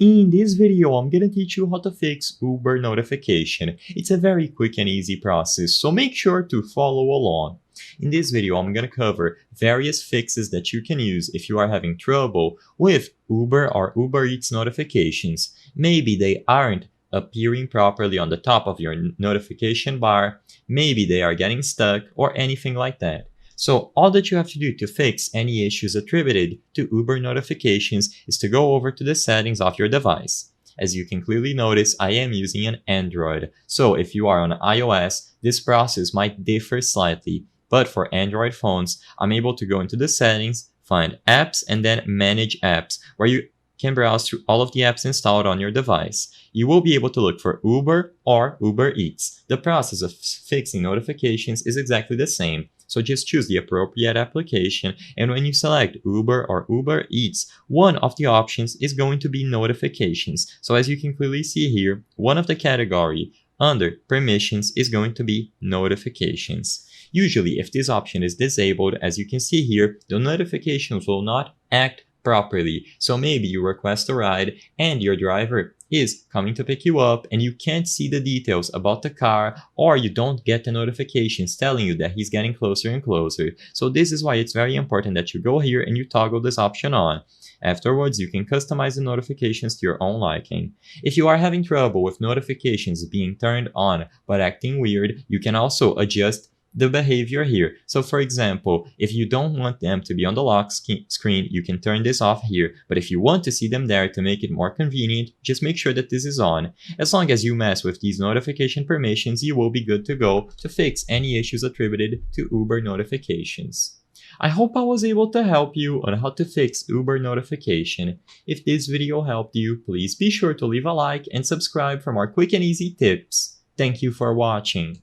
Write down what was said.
In this video, I'm gonna teach you how to fix Uber notification. It's a very quick and easy process, so make sure to follow along. In this video, I'm gonna cover various fixes that you can use if you are having trouble with Uber or Uber Eats notifications. Maybe they aren't appearing properly on the top of your notification bar, maybe they are getting stuck, or anything like that. So all that you have to do to fix any issues attributed to Uber notifications is to go over to the settings of your device. As you can clearly notice, I am using an Android. So if you are on iOS, this process might differ slightly. But for Android phones, I'm able to go into the settings, find apps, and then manage apps, where you can browse through all of the apps installed on your device. You will be able to look for Uber or Uber Eats. The process of fixing notifications is exactly the same. So just choose the appropriate application, and when you select Uber or Uber Eats, one of the options is going to be notifications. So as you can clearly see here, one of the category under permissions is going to be notifications. Usually, if this option is disabled, as you can see here, the notifications will not act properly. So maybe you request a ride and your driver is coming to pick you up and you can't see the details about the car, or you don't get the notifications telling you that he's getting closer and closer. So this is why it's very important that you go here and you toggle this option on. Afterwards, you can customize the notifications to your own liking. If you are having trouble with notifications being turned on but acting weird, you can also adjust the behavior here. So for example, if you don't want them to be on the lock screen, you can turn this off here. But if you want to see them there to make it more convenient, just make sure that this is on. As long as you mess with these notification permissions, you will be good to go to fix any issues attributed to Uber notifications. I hope I was able to help you on how to fix Uber notification. If this video helped you, please be sure to leave a like and subscribe for more quick and easy tips. Thank you for watching.